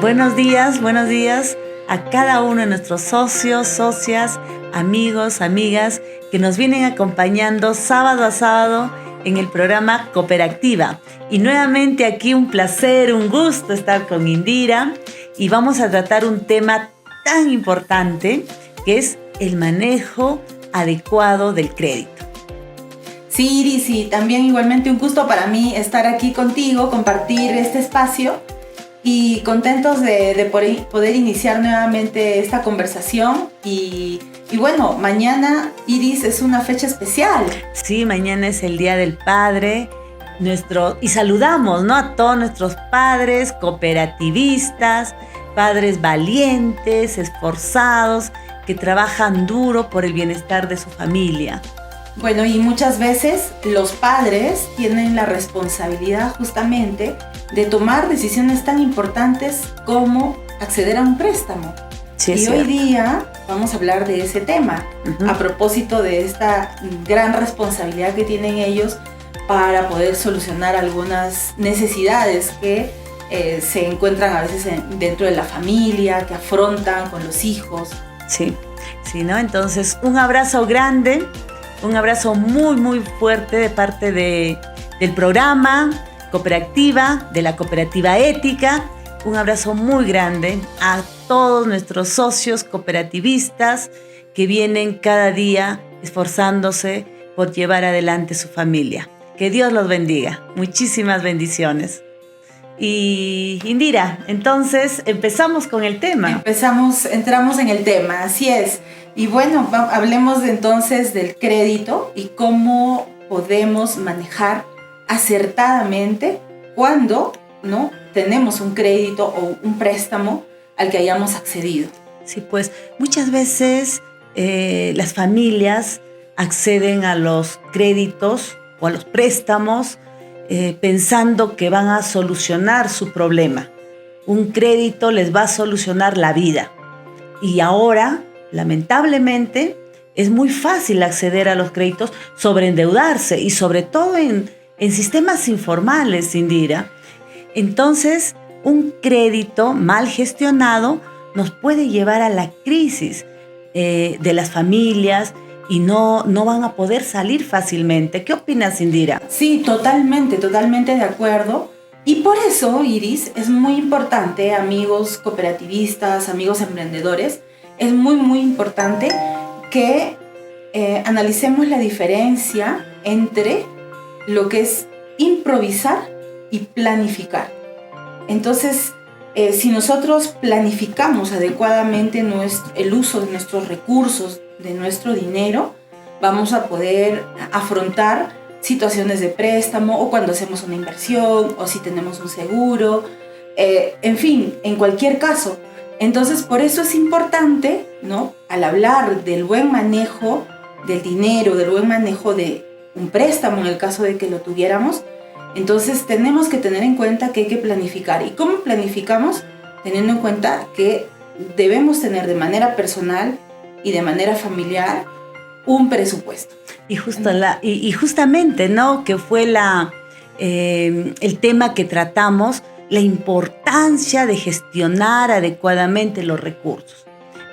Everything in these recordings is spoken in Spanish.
buenos días a cada uno de nuestros socios, socias, amigos, amigas que nos vienen acompañando sábado a sábado en el programa Cooperativa. Y nuevamente aquí un placer, un gusto estar con Indira y vamos a tratar un tema tan importante que es el manejo adecuado del crédito. Sí, Iris, y también igualmente un gusto para mí estar aquí contigo, compartir este espacio y contentos de poder iniciar nuevamente esta conversación. Y bueno, mañana, Iris, es una fecha especial. Sí, mañana es el Día del Padre y saludamos, ¿no?, a todos nuestros padres cooperativistas, padres valientes, esforzados, que trabajan duro por el bienestar de su familia. Bueno, y muchas veces los padres tienen la responsabilidad justamente de tomar decisiones tan importantes como acceder a un préstamo. Sí, y cierto. Hoy día vamos a hablar de ese tema, a propósito de esta gran responsabilidad que tienen ellos para poder solucionar algunas necesidades que se encuentran a veces dentro de la familia, que afrontan con los hijos. Sí, ¿no? Entonces, un abrazo grande, un abrazo muy, muy fuerte de parte del programa Cooperativa, de la Cooperativa Ética. Un abrazo muy grande a todos nuestros socios cooperativistas que vienen cada día esforzándose por llevar adelante su familia. Que Dios los bendiga. Muchísimas bendiciones. Y Indira, entonces empezamos con el tema. Entramos en el tema, así es. Y bueno, hablemos entonces del crédito y cómo podemos manejar acertadamente cuando, ¿no?, tenemos un crédito o un préstamo al que hayamos accedido. Sí, pues muchas veces las familias acceden a los créditos o a los préstamos pensando que van a solucionar su problema. Un crédito les va a solucionar la vida. Y ahora, lamentablemente, es muy fácil acceder a los créditos, sobreendeudarse y sobre todo en sistemas informales, Indira. Entonces, un crédito mal gestionado nos puede llevar a la crisis de las familias y no van a poder salir fácilmente. ¿Qué opinas, Indira? Sí, totalmente de acuerdo. Y por eso, Iris, es muy importante, amigos cooperativistas, amigos emprendedores, es muy, muy importante que analicemos la diferencia entre lo que es improvisar y planificar. Entonces, si nosotros planificamos adecuadamente el uso de nuestros recursos, de nuestro dinero, vamos a poder afrontar situaciones de préstamo o cuando hacemos una inversión o si tenemos un seguro, en fin, en cualquier caso. Entonces, por eso es importante, ¿no?, al hablar del buen manejo del dinero, del buen manejo de un préstamo en el caso de que lo tuviéramos, entonces tenemos que tener en cuenta que hay que planificar. ¿Y cómo planificamos? Teniendo en cuenta que debemos tener de manera personal y de manera familiar un presupuesto. Y justamente, ¿no?, que fue el tema que tratamos, la importancia de gestionar adecuadamente los recursos.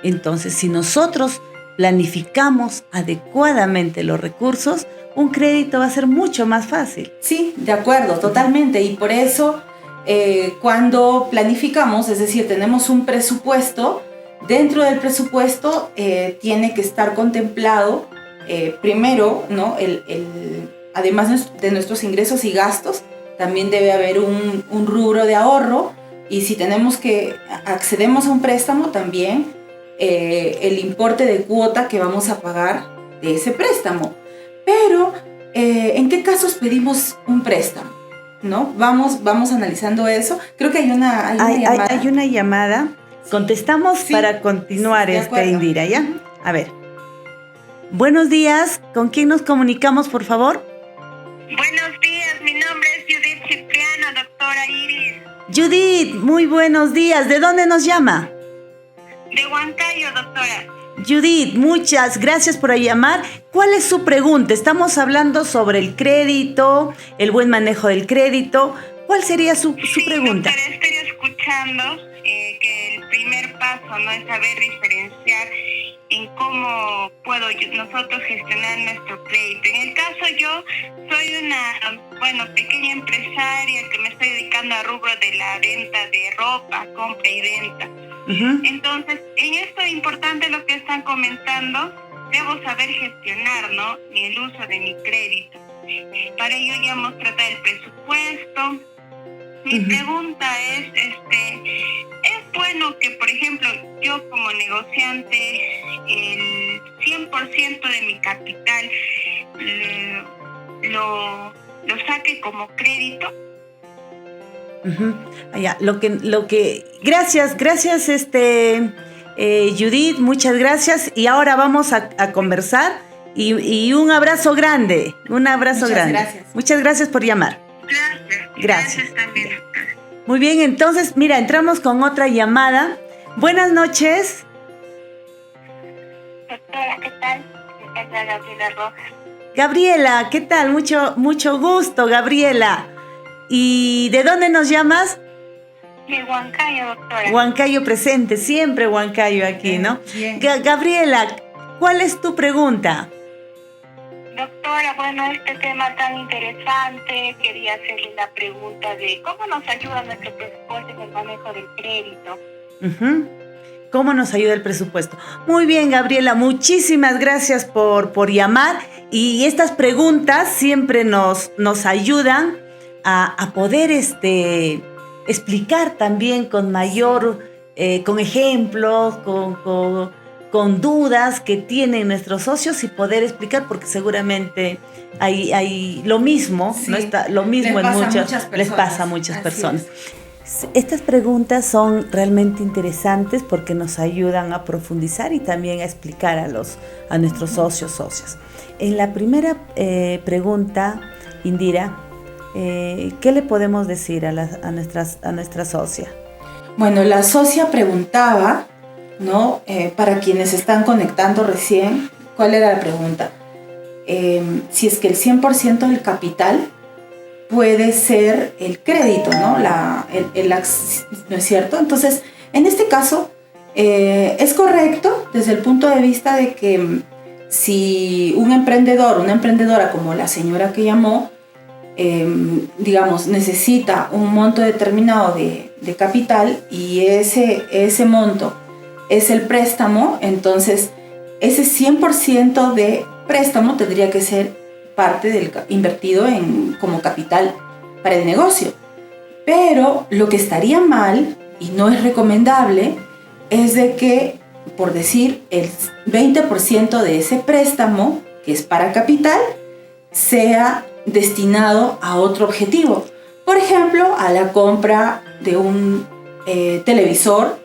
Entonces, si nosotros planificamos adecuadamente los recursos, un crédito va a ser mucho más fácil. Sí, de acuerdo, totalmente. Y por eso, cuando planificamos, es decir, tenemos un presupuesto, dentro del presupuesto tiene que estar contemplado primero, ¿no?, además de nuestros ingresos y gastos, también debe haber un rubro de ahorro, y si accedemos a un préstamo, también el importe de cuota que vamos a pagar de ese préstamo. Pero, ¿en qué casos pedimos un préstamo? ¿No? Vamos analizando eso. Creo que hay una llamada. Hay una llamada. Contestamos, sí, para continuar, Indira, ¿ya? A ver. Buenos días. ¿Con quién nos comunicamos, por favor? Buenos días. Mi nombre es Judith Cipriano, doctora Iris. Judith, muy buenos días. ¿De dónde nos llama? De Huancayo, doctora. Judith, muchas gracias por llamar. ¿Cuál es su pregunta? Estamos hablando sobre el crédito, el buen manejo del crédito. ¿Cuál sería su pregunta? Doctora, estoy escuchando paso, ¿no? Es saber diferenciar en cómo puedo nosotros gestionar nuestro crédito. En el caso yo soy una, pequeña empresaria que me estoy dedicando al rubro de la venta de ropa, compra y venta. Uh-huh. Entonces, en esto es importante lo que están comentando, debo saber gestionar, ¿no? El uso de mi crédito. Para ello ya hemos tratado el presupuesto. Mi pregunta es, ¿es bueno que, por ejemplo, yo como negociante, el 100% de mi capital lo saque como crédito? Uh-huh. Ya, gracias, Judith, muchas gracias. Y ahora vamos a conversar y un abrazo grande, Gracias. Muchas gracias por llamar. Gracias también, doctora. Muy bien, entonces, mira, entramos con otra llamada. Buenas noches. Doctora, ¿qué tal? Me encanta Gabriela Rojas. Gabriela, ¿qué tal? Mucho gusto, Gabriela. ¿Y de dónde nos llamas? De Huancayo, doctora. Huancayo presente, siempre Huancayo aquí, ¿no? Bien. Gabriela, ¿cuál es tu pregunta? Doctora, bueno, este tema tan interesante, quería hacerle la pregunta de cómo nos ayuda nuestro presupuesto en el manejo del crédito. Uh-huh. ¿Cómo nos ayuda el presupuesto? Muy bien, Gabriela, muchísimas gracias por llamar, y estas preguntas siempre nos ayudan a poder explicar también con mayor, con ejemplos, con dudas que tienen nuestros socios, y poder explicar, porque seguramente hay lo mismo, sí, ¿no? Está lo mismo les pasa a muchas personas. Estas preguntas son realmente interesantes porque nos ayudan a profundizar y también a explicar a nuestros socios. En la primera pregunta, Indira, ¿qué le podemos decir a nuestra socia? Bueno, la socia preguntaba, ¿no? Para quienes están conectando recién, ¿cuál era la pregunta? Si es que el 100% del capital puede ser el crédito, ¿no? ¿No es cierto? Entonces, en este caso, es correcto desde el punto de vista de que si un emprendedor, una emprendedora como la señora que llamó, digamos, necesita un monto determinado de capital, y ese monto es el préstamo, entonces ese 100% de préstamo tendría que ser parte invertido como capital para el negocio. Pero lo que estaría mal y no es recomendable es de que, por decir, el 20% de ese préstamo, que es para capital, sea destinado a otro objetivo. Por ejemplo, a la compra de un televisor,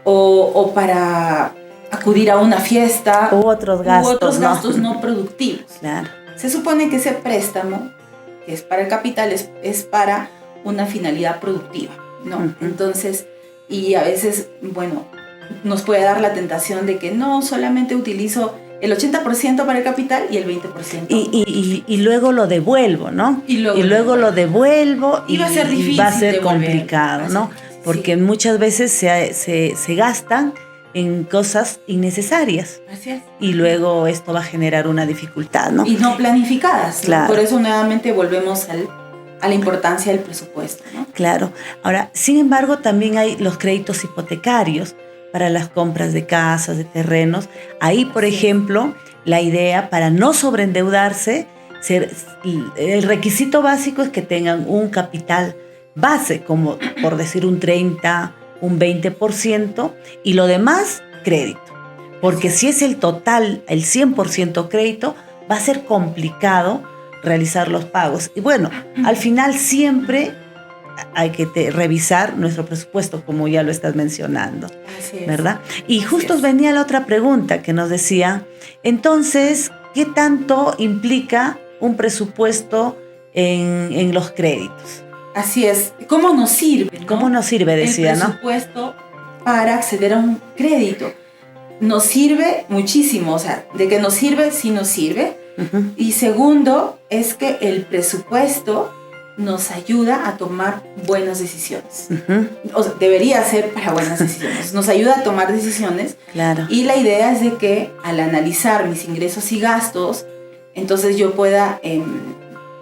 o para acudir a una fiesta, u otros gastos no productivos. Claro. Se supone que ese préstamo, que es para el capital, es para una finalidad productiva, ¿no? Uh-huh. Entonces, y a veces, bueno, nos puede dar la tentación de que no, solamente utilizo el 80% para el capital y el 20%. Y luego lo devuelvo, ¿no? Y luego lo devuelvo y va a ser difícil, va a ser devolver. Complicado, ¿no? Porque muchas veces se gastan en cosas innecesarias. Así es. Y luego esto va a generar una dificultad, ¿no? Y no planificadas. Claro. Por eso nuevamente volvemos a la importancia del presupuesto, ¿no? Claro. Ahora, sin embargo, también hay los créditos hipotecarios para las compras de casas, de terrenos. Ahí, por ejemplo, la idea para no sobreendeudarse, el requisito básico es que tengan un capital base, como por decir un 30%, un 20%, y lo demás, crédito. Porque si es el total, el 100% crédito, va a ser complicado realizar los pagos. Y bueno, al final siempre hay que revisar nuestro presupuesto, como ya lo estás mencionando. Así es. ¿Verdad? Y justo venía la otra pregunta que nos decía, entonces, ¿qué tanto implica un presupuesto en los créditos? Así es. ¿Cómo nos sirve, ¿no? ¿Cómo nos sirve, decía, el presupuesto para acceder a un crédito? Nos sirve muchísimo, o sea, de que nos sirve, sí nos sirve. Uh-huh. Y segundo, es que el presupuesto nos ayuda a tomar buenas decisiones. Ujú. O sea, debería ser para buenas decisiones. Nos ayuda a tomar decisiones. Claro. Y la idea es de que al analizar mis ingresos y gastos, entonces yo pueda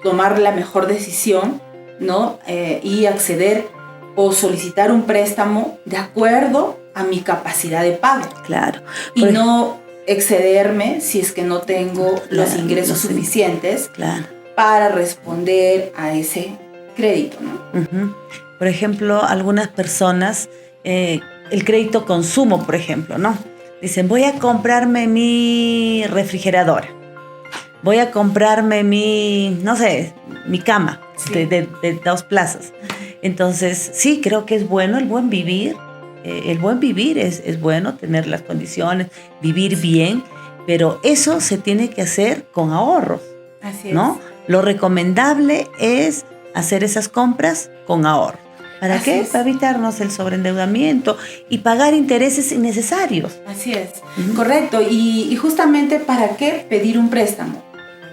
tomar la mejor decisión, ¿no? Y acceder o solicitar un préstamo de acuerdo a mi capacidad de pago. Claro. Y Por ej- no excederme si es que no tengo los Claro, ingresos no sé. suficientes Claro. para responder a ese crédito, ¿no? Ujú. Por ejemplo, algunas personas, el crédito consumo, por ejemplo, ¿no? Dicen, voy a comprarme mi refrigeradora, voy a comprarme no sé, mi cama Sí. de 2 plazas. Entonces, sí, creo que es bueno el buen vivir. El buen vivir es bueno, tener las condiciones, vivir bien, pero eso se tiene que hacer con ahorros, Así es. ¿no? Lo recomendable es hacer esas compras con ahorro. ¿Para Así qué? es. Para evitarnos el sobreendeudamiento y pagar intereses innecesarios. Así es, Ujú. correcto. Y justamente, ¿para qué pedir un préstamo?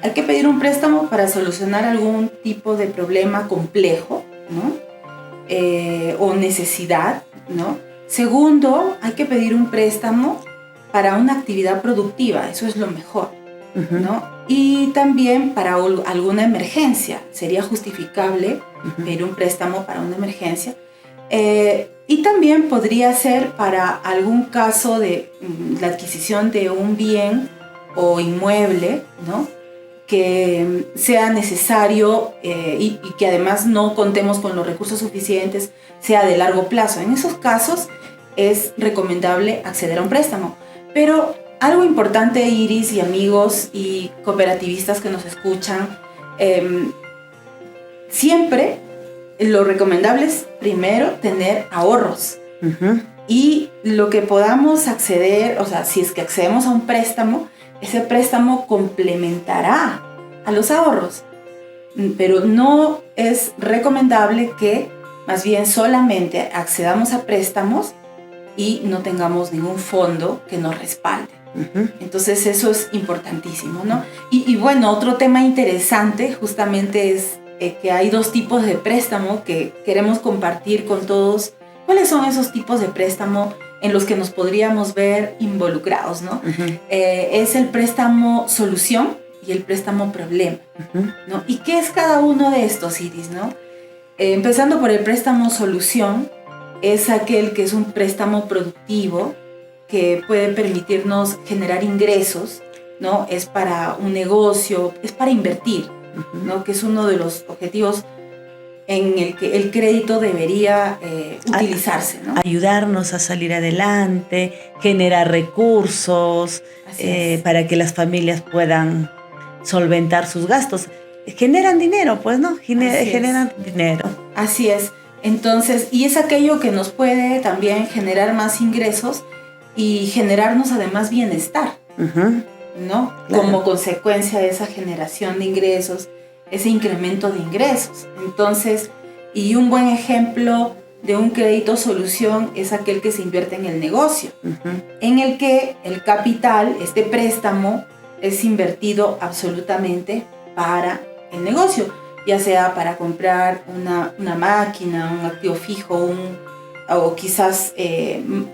Hay que pedir un préstamo para solucionar algún tipo de problema complejo, ¿no? O necesidad, ¿no? Segundo, hay que pedir un préstamo para una actividad productiva, eso es lo mejor, Ujú, ¿no? Y también para alguna emergencia, sería justificable ujú. pedir un préstamo para una emergencia. Y también podría ser para algún caso de la adquisición de un bien o inmueble, ¿no? Que sea necesario y que además no contemos con los recursos suficientes, sea de largo plazo. En esos casos es recomendable acceder a un préstamo. Pero algo importante, Iris y amigos y cooperativistas que nos escuchan, siempre lo recomendable es primero tener ahorros. Ujú. Y lo que podamos acceder, o sea, si es que accedemos a un préstamo, ese préstamo complementará a los ahorros. Pero no es recomendable que más bien solamente accedamos a préstamos y no tengamos ningún fondo que nos respalde. Ujú. Entonces eso es importantísimo, ¿no? Y bueno, otro tema interesante justamente es que hay 2 tipos de préstamo que queremos compartir con todos. ¿Cuáles son esos tipos de préstamo en los que nos podríamos ver involucrados, ¿no? Ujú. Es el préstamo solución y el préstamo problema, Ujú. ¿no? ¿Y qué es cada uno de estos, Iris, no? Empezando por el préstamo solución, es aquel que es un préstamo productivo que puede permitirnos generar ingresos, ¿no? Es para un negocio, es para invertir, Ujú. ¿no? Que es uno de los objetivos en el que el crédito debería utilizarse, ¿no? Ayudarnos a salir adelante, generar recursos Así es. para que las familias puedan solventar sus gastos. Generan dinero, pues, ¿no? Así es. Generan dinero. Así es. Entonces, y es aquello que nos puede también generar más ingresos y generarnos además bienestar, Ujú. ¿no? Claro. Como consecuencia de esa generación de ingresos, ese incremento de ingresos. Entonces, y un buen ejemplo de un crédito solución es aquel que se invierte en el negocio, Ujú. en el que el capital, este préstamo, es invertido absolutamente para el negocio, ya sea para comprar una máquina, un activo fijo, o quizás,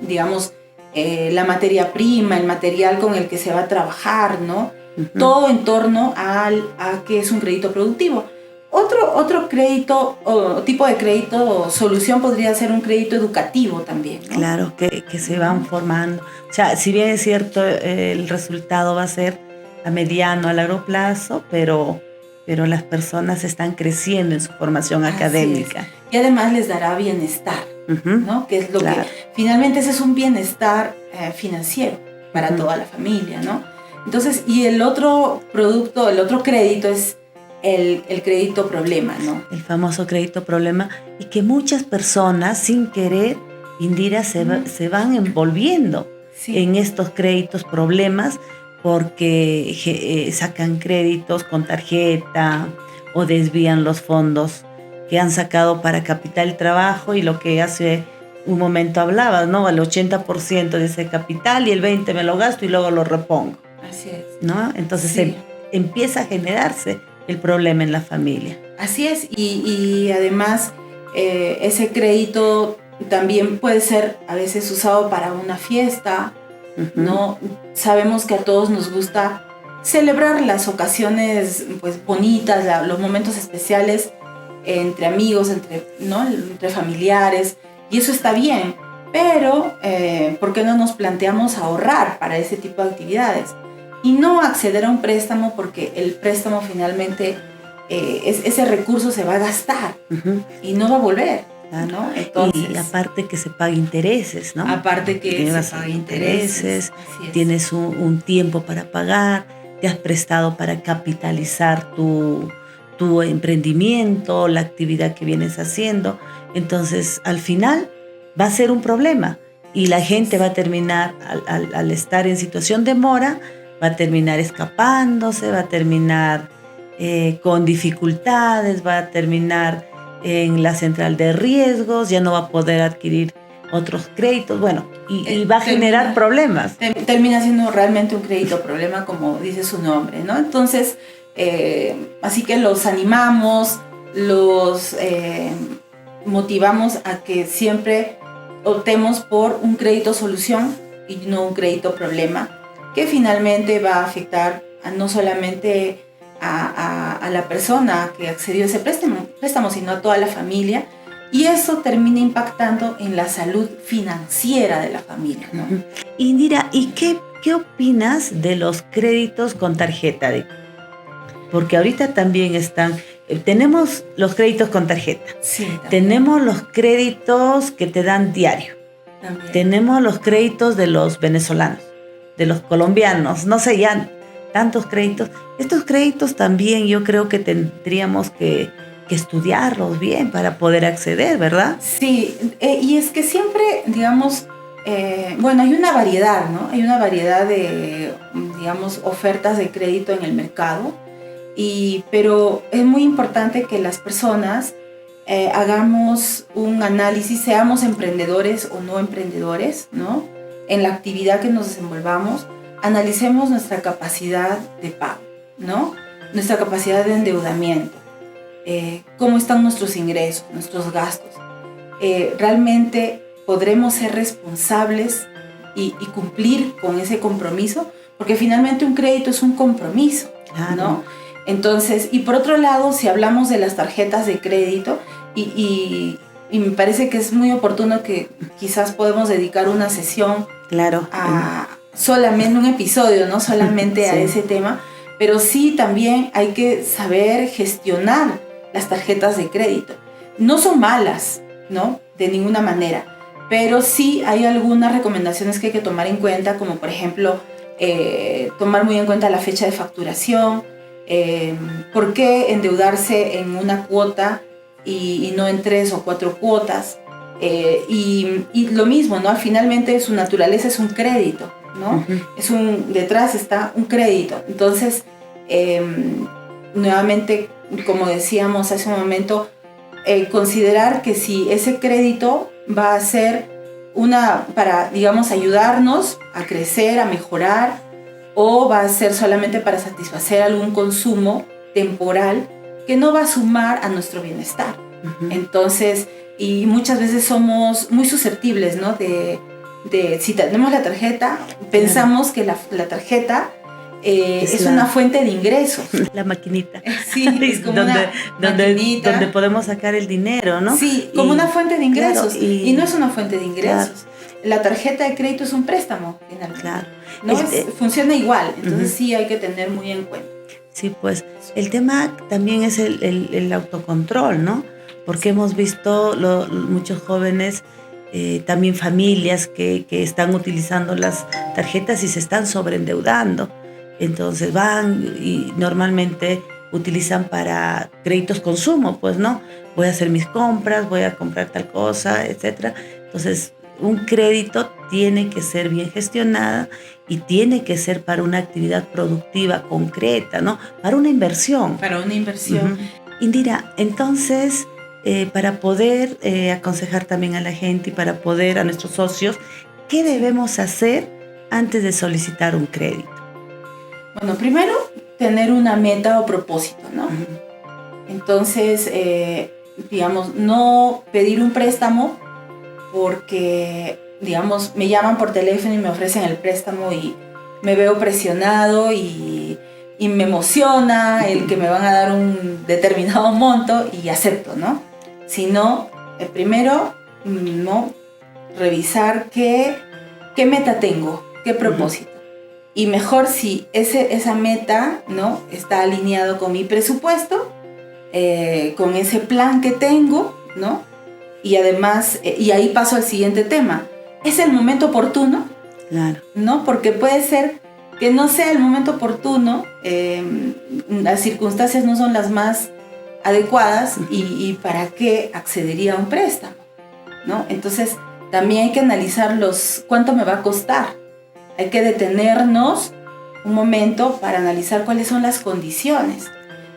digamos, la materia prima, el material con el que se va a trabajar, ¿no? Ujú. Todo en torno a que es un crédito productivo. Otro crédito o tipo de crédito o solución podría ser un crédito educativo también, ¿no? Claro, que se van formando. O sea, si bien es cierto, el resultado va a ser a mediano, a largo plazo, pero las personas están creciendo en su formación Así académica. es. Y además les dará bienestar, Ujú. ¿no? Que es lo Claro. que finalmente ese es un bienestar financiero para Ujú. toda la familia, ¿no? Entonces, y el otro producto, el otro crédito es el crédito problema, ¿no? El famoso crédito problema, y que muchas personas sin querer, Indira, se van envolviendo Sí. en estos créditos problemas porque sacan créditos con tarjeta o desvían los fondos que han sacado para capital trabajo, y lo que hace un momento hablabas, ¿no? El 80% de ese capital y el 20% me lo gasto y luego lo repongo, Así es. ¿no? Entonces Sí. empieza a generarse el problema en la familia. Así es, y además ese crédito también puede ser a veces usado para una fiesta, ¿no? Sabemos que a todos nos gusta celebrar las ocasiones pues bonitas, los momentos especiales entre amigos, entre familiares, y eso está bien, pero ¿por qué no nos planteamos ahorrar para ese tipo de actividades? Y no acceder a un préstamo, porque el préstamo finalmente, ese recurso se va a gastar y no va a volver, ¿no? Entonces, y aparte que se pague intereses, ¿no? Aparte que se pague intereses, tienes un tiempo para pagar, te has prestado para capitalizar tu emprendimiento, la actividad que vienes haciendo. Entonces, al final va a ser un problema y la gente va a terminar, al estar en situación de mora, va a terminar escapándose, va a terminar con dificultades, va a terminar en la central de riesgos, ya no va a poder adquirir otros créditos, bueno, y va a generar problemas. Termina siendo realmente un crédito problema, como dice su nombre, ¿no? Entonces, así que los animamos, los motivamos a que siempre optemos por un crédito solución y no un crédito problema, que finalmente va a afectar no solamente a la persona que accedió a ese préstamo, sino a toda la familia, y eso termina impactando en la salud financiera de la familia, ¿no? Indira, ¿y qué opinas de los créditos con tarjeta? Porque ahorita también tenemos los créditos con tarjeta, sí, tenemos los créditos que te dan diario, también. Tenemos los créditos de los venezolanos, de los colombianos, no sé, ya tantos créditos. Estos créditos también yo creo que tendríamos que estudiarlos bien para poder acceder, ¿verdad? Sí, y es que siempre, digamos, hay una variedad, ¿no? Hay una variedad de, digamos, ofertas de crédito en el mercado, pero es muy importante que las personas hagamos un análisis, seamos emprendedores o no emprendedores, ¿no? En la actividad que nos desenvolvamos, analicemos nuestra capacidad de pago, ¿no? Nuestra capacidad de endeudamiento. Cómo están nuestros ingresos, nuestros gastos. ¿Realmente podremos ser responsables y cumplir con ese compromiso? Porque finalmente un crédito es un compromiso, ¿no? Entonces, y por otro lado, si hablamos de las tarjetas de crédito, y me parece que es muy oportuno que quizás podemos dedicar una sesión a solamente un episodio, no solamente a ese tema, pero sí también hay que saber gestionar las tarjetas de crédito. No son malas, ¿no? De ninguna manera, pero sí hay algunas recomendaciones que hay que tomar en cuenta, como por ejemplo, tomar muy en cuenta la fecha de facturación, por qué endeudarse en una cuota y no en 3 o 4 cuotas, y lo mismo, ¿no? Finalmente su naturaleza es un crédito, ¿no? Detrás está un crédito. Entonces, nuevamente, como decíamos hace un momento, considerar que si ese crédito va a ser para, digamos, ayudarnos a crecer, a mejorar, o va a ser solamente para satisfacer algún consumo temporal que no va a sumar a nuestro bienestar. Entonces, y muchas veces somos muy susceptibles, ¿no? De si tenemos la tarjeta, pensamos que la tarjeta es una fuente de ingresos. La maquinita. Sí, es como una maquinita. Donde podemos sacar el dinero, ¿no? Sí, como una fuente de ingresos. Claro, y no es una fuente de ingresos. Claro. La tarjeta de crédito es un préstamo, finalmente. Claro. ¿No? Funciona igual, entonces sí hay que tener muy en cuenta. Sí, pues el tema también es el autocontrol, ¿no? Porque hemos visto muchos jóvenes, también familias que están utilizando las tarjetas y se están sobreendeudando. Entonces van y normalmente utilizan para créditos consumo, pues, ¿no? Voy a hacer mis compras, voy a comprar tal cosa, etc. Entonces, un crédito tiene que ser bien gestionada y tiene que ser para una actividad productiva concreta, ¿no? Para una inversión. Para una inversión. Indira, entonces, para poder aconsejar también a la gente y para poder a nuestros socios, ¿qué debemos hacer antes de solicitar un crédito? Bueno, primero, tener una meta o propósito, ¿no? Entonces, digamos, no pedir un préstamo porque, digamos, me llaman por teléfono y me ofrecen el préstamo y me veo presionado y me emociona el que me van a dar un determinado monto y acepto, ¿no? Sino, primero, ¿no? Revisar qué meta tengo, qué propósito. Y mejor si esa meta, ¿no? Está alineado con mi presupuesto, con ese plan que tengo, ¿no? Y además, y ahí paso al siguiente tema. ¿Es el momento oportuno? Claro. ¿No? Porque puede ser que no sea el momento oportuno, las circunstancias no son las más adecuadas y para qué accedería a un préstamo, ¿no? Entonces, también hay que analizar cuánto me va a costar. Hay que detenernos un momento para analizar cuáles son las condiciones.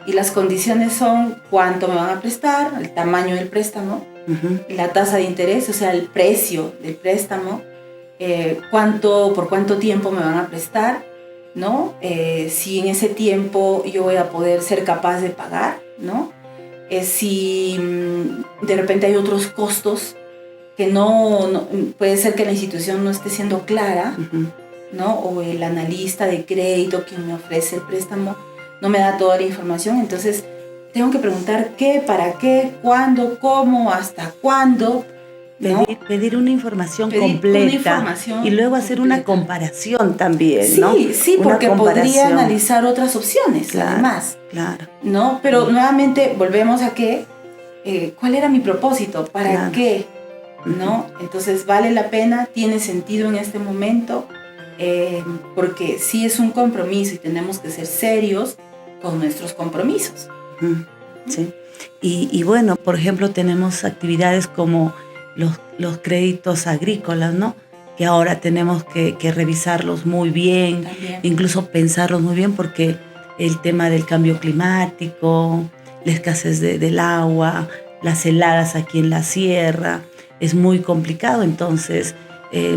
Y las condiciones son cuánto me van a prestar, el tamaño del préstamo, la tasa de interés, o sea, el precio del préstamo, por cuánto tiempo me van a prestar, ¿no? Si en ese tiempo yo voy a poder ser capaz de pagar, ¿no? Si de repente hay otros costos que no puede ser que la institución no esté siendo clara, ¿no? O el analista de crédito quien me ofrece el préstamo no me da toda la información, entonces tengo que preguntar qué, para qué, cuándo, cómo, hasta cuándo, ¿no? Pedir una información completa y luego hacer una comparación también, ¿no? Sí, porque podría analizar otras opciones, claro, además. Claro. ¿No? Pero nuevamente volvemos a ¿cuál era mi propósito? ¿Para qué? ¿No? Entonces, ¿vale la pena? ¿Tiene sentido en este momento? Porque sí es un compromiso y tenemos que ser serios con nuestros compromisos. Sí. Y bueno, por ejemplo, tenemos actividades como los créditos agrícolas, ¿no? Que ahora tenemos que revisarlos muy bien, también. Incluso pensarlos muy bien, porque el tema del cambio climático, la escasez del agua, las heladas aquí en la sierra, es muy complicado. Entonces,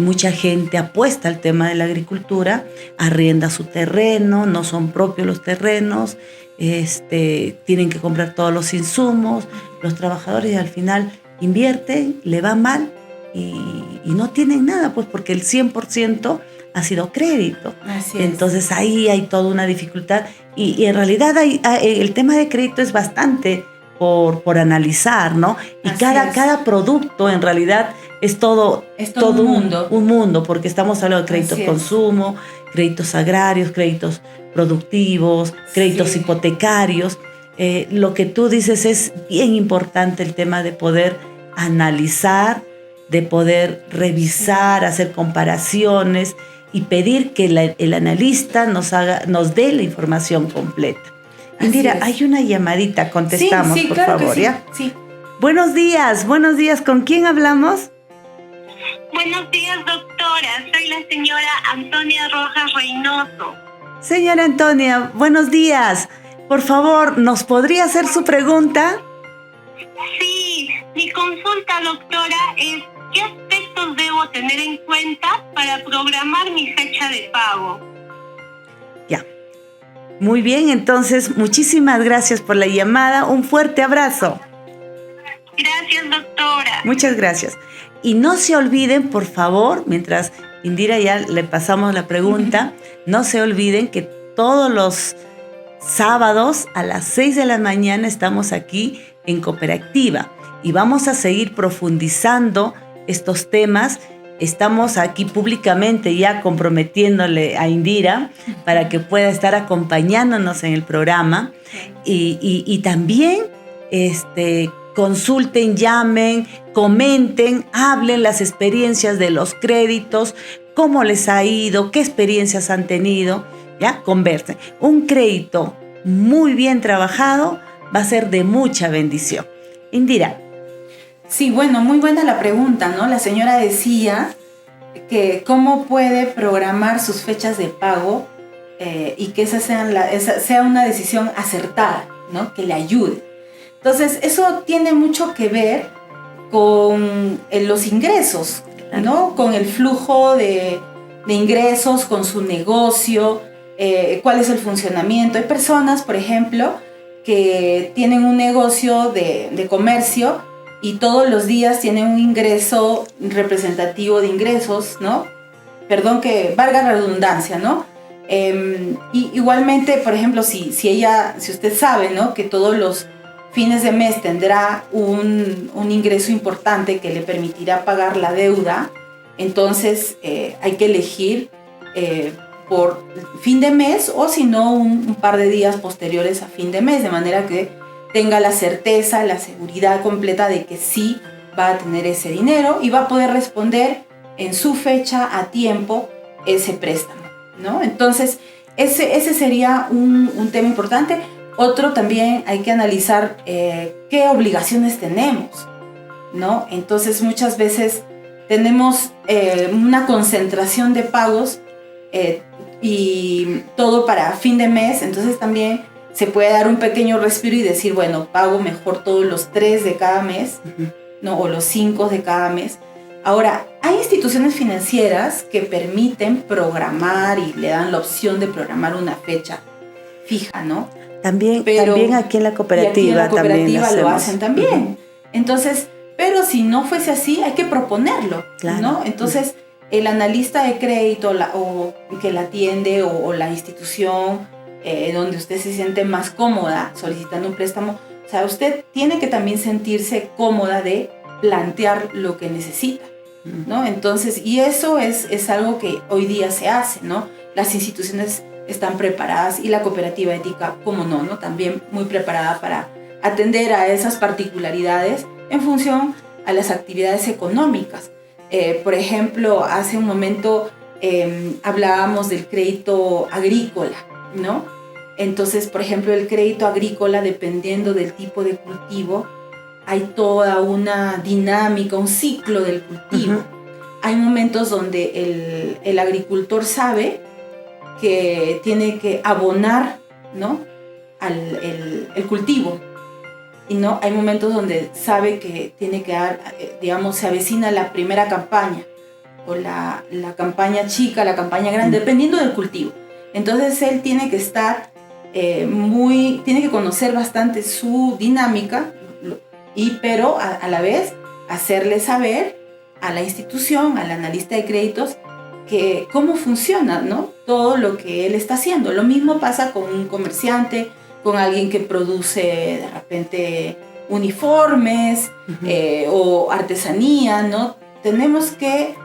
mucha gente apuesta al tema de la agricultura, arrienda su terreno, no son propios los terrenos, tienen que comprar todos los insumos, los trabajadores al final invierten, le va mal y no tienen nada, pues porque el 100% ha sido crédito. Así es. Entonces ahí hay toda una dificultad y en realidad el tema de crédito es bastante por analizar, ¿no? Y cada producto en realidad es todo un mundo, porque estamos hablando de créditos consumo, créditos agrarios, créditos productivos, créditos hipotecarios. Lo que tú dices es bien importante, el tema de poder analizar, de poder revisar, hacer comparaciones y pedir que el analista nos dé la información completa. Indira, hay una llamadita, contestamos, por claro favor, que sí, ¿ya? Sí. Buenos días, ¿con quién hablamos? Buenos días, doctora. Soy la señora Antonia Rojas Reynoso. Señora Antonia, buenos días. Por favor, ¿nos podría hacer su pregunta? Sí, mi consulta, doctora, es ¿qué aspectos debo tener en cuenta para programar mi fecha de pago? Ya. Muy bien, entonces, muchísimas gracias por la llamada. Un fuerte abrazo. Gracias, doctora. Muchas gracias. Y no se olviden, por favor, mientras Indira ya le pasamos la pregunta, no se olviden que todos los sábados a las 6 de la mañana estamos aquí en Cooperativa y vamos a seguir profundizando estos temas. Estamos aquí públicamente ya comprometiéndole a Indira para que pueda estar acompañándonos en el programa y también consulten, llamen, comenten, hablen las experiencias de los créditos, cómo les ha ido, qué experiencias han tenido, ¿ya? Conversen. Un crédito muy bien trabajado va a ser de mucha bendición. Indira. Sí, bueno, muy buena la pregunta, ¿no? La señora decía que cómo puede programar sus fechas de pago y que esa sea una decisión acertada, ¿no? Que le ayude. Entonces, eso tiene mucho que ver con los ingresos, ¿no? Con el flujo de ingresos, con su negocio, cuál es el funcionamiento. Hay personas, por ejemplo, que tienen un negocio de comercio y todos los días tienen un ingreso representativo de ingresos, ¿no? Perdón que valga la redundancia, ¿no? Y igualmente, por ejemplo, si usted sabe, ¿no?, que todos los fines de mes tendrá un ingreso importante que le permitirá pagar la deuda, entonces hay que elegir por fin de mes o si no un par de días posteriores a fin de mes, de manera que tenga la certeza, la seguridad completa de que sí va a tener ese dinero y va a poder responder en su fecha a tiempo ese préstamo, ¿no? Entonces ese sería un tema importante. Otro también hay que analizar qué obligaciones tenemos, ¿no? Entonces muchas veces tenemos una concentración de pagos y todo para fin de mes, entonces también se puede dar un pequeño respiro y decir, bueno, pago mejor todos los 3 de cada mes, ¿no? O los 5 de cada mes. Ahora, hay instituciones financieras que permiten programar y le dan la opción de programar una fecha fija, ¿no? También aquí en la cooperativa, y aquí en la cooperativa también lo hacen también. Entonces, pero si no fuese así, hay que proponerlo, claro, ¿no? Entonces, el analista de crédito o que la atiende o la institución donde usted se siente más cómoda solicitando un préstamo, o sea, usted tiene que también sentirse cómoda de plantear lo que necesita, ¿no? Entonces, y eso es algo que hoy día se hace, ¿no? Las instituciones están preparadas y la cooperativa ética, como no, también muy preparada para atender a esas particularidades en función a las actividades económicas. Por ejemplo, hace un momento hablábamos del crédito agrícola, ¿no? Entonces, por ejemplo, el crédito agrícola, dependiendo del tipo de cultivo, hay toda una dinámica, un ciclo del cultivo. Hay momentos donde el agricultor sabe que tiene que abonar, ¿no?, el cultivo. Y no, hay momentos donde sabe que tiene que dar, digamos, se avecina la primera campaña, o la campaña chica, la campaña grande, dependiendo del cultivo. Entonces él tiene que estar tiene que conocer bastante su dinámica, pero a la vez hacerle saber a la institución, al analista de créditos, que cómo funciona, ¿no?, todo lo que él está haciendo. Lo mismo pasa con un comerciante, con alguien que produce de repente uniformes o artesanía, ¿no? Tenemos que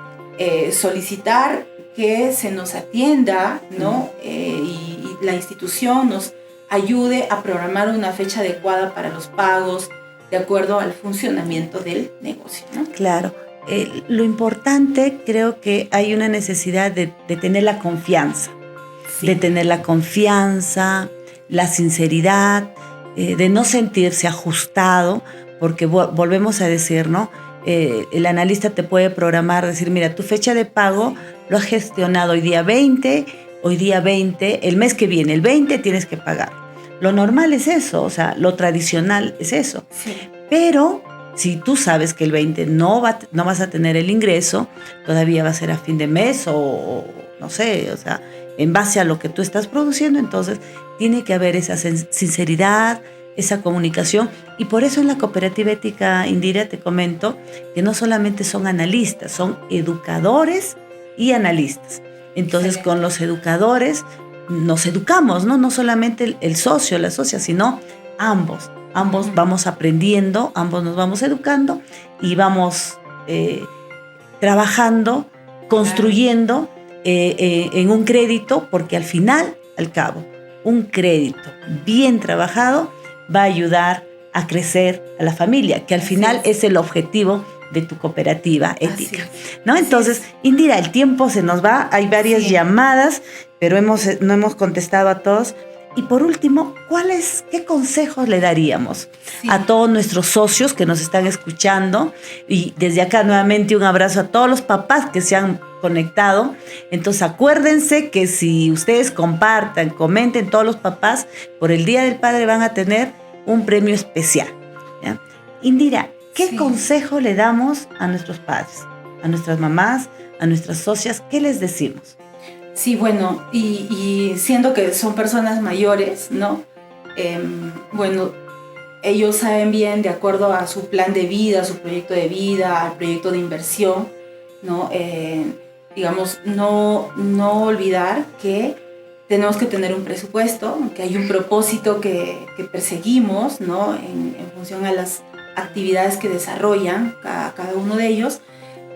solicitar que se nos atienda, ¿no? Y la institución nos ayude a programar una fecha adecuada para los pagos de acuerdo al funcionamiento del negocio, ¿no? Claro. Lo importante, creo que hay una necesidad de tener la confianza, de tener la confianza, la sinceridad, de no sentirse ajustado, porque volvemos a decir, ¿no? El analista te puede programar, decir, mira, tu fecha de pago lo has gestionado hoy día 20, el mes que viene, el 20 tienes que pagar. Lo normal es eso, o sea, lo tradicional es eso. Sí. Pero si tú sabes que el 20 no vas a tener el ingreso, todavía va a ser a fin de mes o no sé, o sea, en base a lo que tú estás produciendo, entonces tiene que haber esa sinceridad, esa comunicación. Y por eso en la cooperativa ética, Indira, te comento que no solamente son analistas, son educadores y analistas. Entonces, con los educadores nos educamos, ¿no? No solamente el socio, la socia, sino ambos. Ambos vamos aprendiendo, ambos nos vamos educando y vamos trabajando, construyendo en un crédito, porque al cabo, un crédito bien trabajado va a ayudar a crecer a la familia, que al final es el objetivo de tu cooperativa ética, ¿no? Entonces, Indira, el tiempo se nos va, hay varias llamadas, pero no hemos contestado a todos. Y por último, ¿qué consejos le daríamos a todos nuestros socios que nos están escuchando? Y desde acá nuevamente un abrazo a todos los papás que se han conectado. Entonces acuérdense que si ustedes comenten, todos los papás, por el Día del Padre van a tener un premio especial, ¿ya? Indira, ¿qué consejo le damos a nuestros padres, a nuestras mamás, a nuestras socias? ¿Qué les decimos? Sí, bueno, y siendo que son personas mayores, ¿no? bueno, ellos saben bien, de acuerdo a su plan de vida, a su proyecto de vida, al proyecto de inversión, ¿no? Digamos, no olvidar que tenemos que tener un presupuesto, que hay un propósito que perseguimos, ¿no? En función a las actividades que desarrollan cada uno de ellos.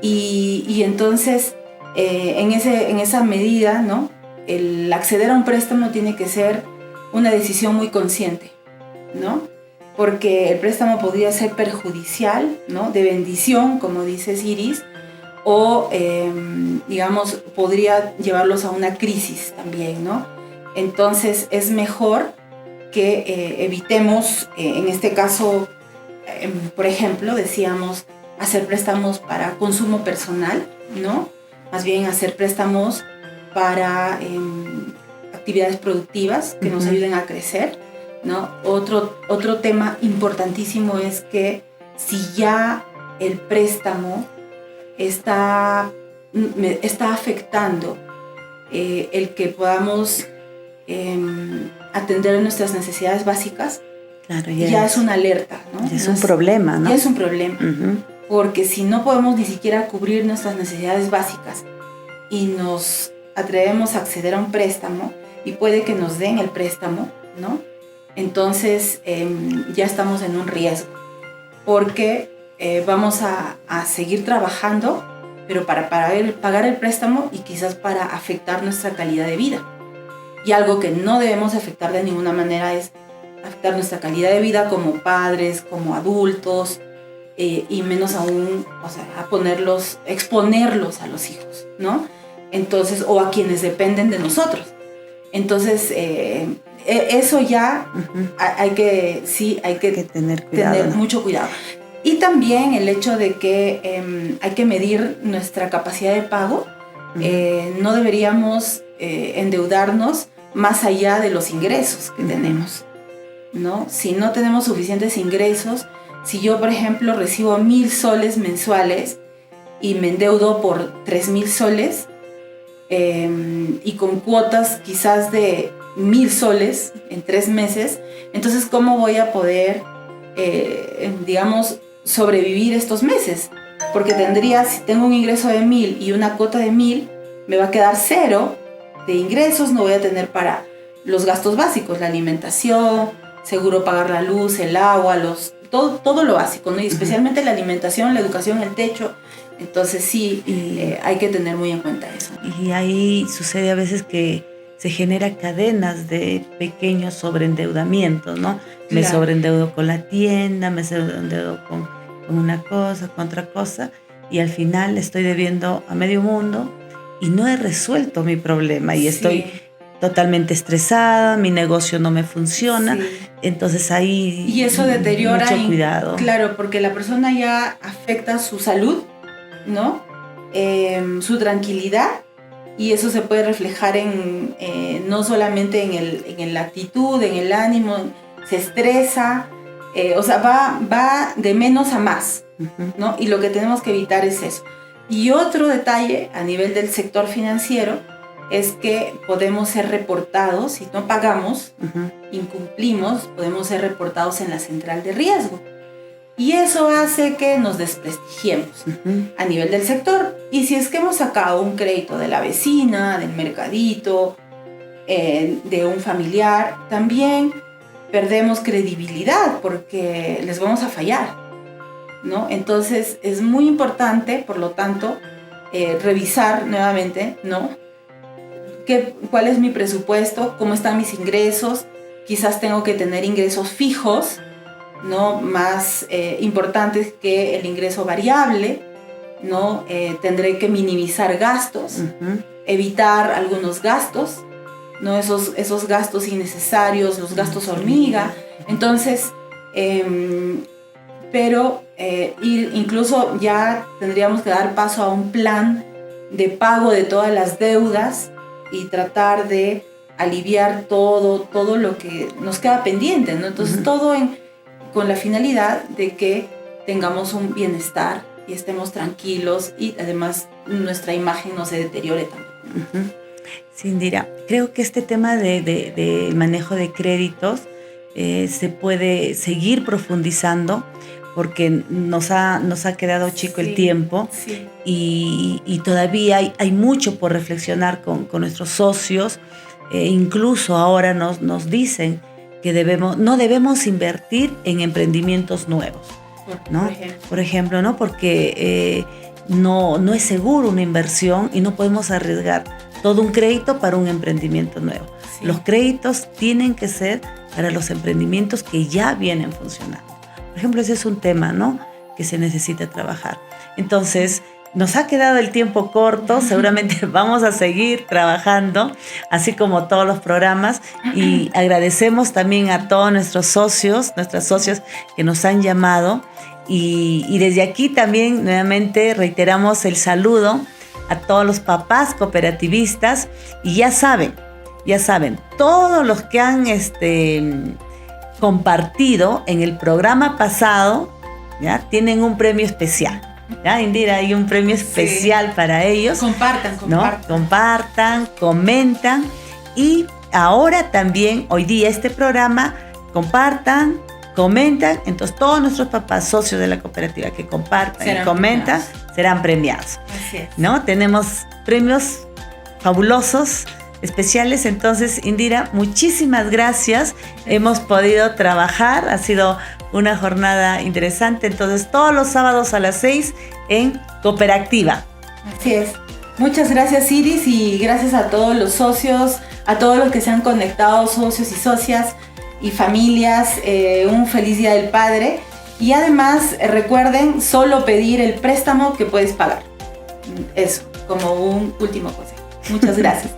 Y entonces, en esa medida, ¿no? El acceder a un préstamo tiene que ser una decisión muy consciente, ¿no? Porque el préstamo podría ser perjudicial, ¿no? De bendición, como dices, Iris, o, digamos, podría llevarlos a una crisis también, ¿no? Entonces, es mejor que evitemos, en este caso, por ejemplo, decíamos, hacer préstamos para consumo personal, ¿no? Más bien hacer préstamos para actividades productivas que nos ayuden a crecer, ¿no? Otro tema importantísimo es que si ya el préstamo está afectando el que podamos atender nuestras necesidades básicas, claro, ya es una alerta, ¿no? Ya es un problema, ¿no? Ya es un problema, porque si no podemos ni siquiera cubrir nuestras necesidades básicas y nos atrevemos a acceder a un préstamo y puede que nos den el préstamo, ¿no? Entonces ya estamos en un riesgo, porque vamos a seguir trabajando, pero para pagar el préstamo y quizás para afectar nuestra calidad de vida. Y algo que no debemos afectar de ninguna manera es afectar nuestra calidad de vida como padres, como adultos, y menos aún, o sea, exponerlos a los hijos, ¿no? Entonces, o a quienes dependen de nosotros. Entonces, eso ya hay que tener cuidado, tener mucho cuidado. Y también el hecho de que hay que medir nuestra capacidad de pago. No deberíamos endeudarnos más allá de los ingresos que tenemos, ¿no? Si no tenemos suficientes ingresos, si yo, por ejemplo, recibo 1,000 soles mensuales y me endeudo por 3,000 soles, y con cuotas quizás de 1,000 soles en 3 meses, entonces ¿cómo voy a poder, digamos, sobrevivir estos meses? Porque si tengo un ingreso de 1,000 y una cuota de 1,000, me va a quedar 0 de ingresos, no voy a tener para los gastos básicos, la alimentación, seguro pagar la luz, el agua, todo lo básico, ¿no? Y especialmente la alimentación, la educación, el techo. Entonces sí, hay que tener muy en cuenta eso. Y ahí sucede a veces que se genera cadenas de pequeños sobreendeudamientos, ¿no? Claro. Me sobreendeudo con la tienda, me sobreendeudo con una cosa, con otra cosa, y al final estoy debiendo a medio mundo y no he resuelto mi problema y estoy totalmente estresada, mi negocio no me funciona, entonces ahí y eso deteriora mucho cuidado. Claro, porque la persona ya afecta su salud, ¿no? Su tranquilidad, y eso se puede reflejar no solamente en la actitud, en el ánimo, se estresa, o sea, va de menos a más, ¿no? Y lo que tenemos que evitar es eso. Y otro detalle a nivel del sector financiero es que podemos ser reportados, si no pagamos, incumplimos, podemos ser reportados en la central de riesgo. Y eso hace que nos desprestigiemos a nivel del sector. Y si es que hemos sacado un crédito de la vecina, del mercadito, de un familiar, también perdemos credibilidad porque les vamos a fallar, ¿no? Entonces es muy importante, por lo tanto, revisar nuevamente, ¿no? ¿Cuál es mi presupuesto? ¿Cómo están mis ingresos? Quizás tengo que tener ingresos fijos, ¿no? Más importantes que el ingreso variable, ¿no? Tendré que minimizar gastos, evitar algunos gastos, ¿no? Esos gastos innecesarios, los gastos hormiga. Entonces, pero incluso ya tendríamos que dar paso a un plan de pago de todas las deudas y tratar de aliviar todo lo que nos queda pendiente, ¿no? Entonces, todo con la finalidad de que tengamos un bienestar y estemos tranquilos y además nuestra imagen no se deteriore tanto. Sí, Indira, creo que este tema de manejo de créditos se puede seguir profundizando, porque nos ha quedado chico el tiempo, y todavía hay mucho por reflexionar con nuestros socios. Incluso ahora nos dicen que no debemos invertir en emprendimientos nuevos, ¿no? Por ejemplo, ¿no? Porque no es seguro una inversión y no podemos arriesgar todo un crédito para un emprendimiento nuevo. Sí. Los créditos tienen que ser para los emprendimientos que ya vienen funcionando. Por ejemplo, ese es un tema, ¿no?, que se necesita trabajar. Entonces, nos ha quedado el tiempo corto, seguramente vamos a seguir trabajando, así como todos los programas, y agradecemos también a todos nuestros socios, nuestras socias que nos han llamado, y desde aquí también nuevamente reiteramos el saludo a todos los papás cooperativistas, y ya saben, todos los que han compartido en el programa pasado, ¿ya?, tienen un premio especial. ¿Ya, Indira? Hay un premio especial para ellos. Compartan. ¿No? Compartan, comentan. Y ahora también, hoy día, este programa, compartan, comentan. Entonces, todos nuestros papás socios de la cooperativa que compartan y comentan serán premiados. Así es. ¿No? Tenemos premios fabulosos, especiales. Entonces, Indira, muchísimas gracias. Hemos podido trabajar, ha sido una jornada interesante. Entonces, todos los sábados a las 6 en Cooperativa. Así es. Muchas gracias, Iris, y gracias a todos los socios, a todos los que se han conectado, socios y socias y familias. Un feliz Día del Padre. Y además, recuerden solo pedir el préstamo que puedes pagar. Eso, como un último consejo. Muchas gracias.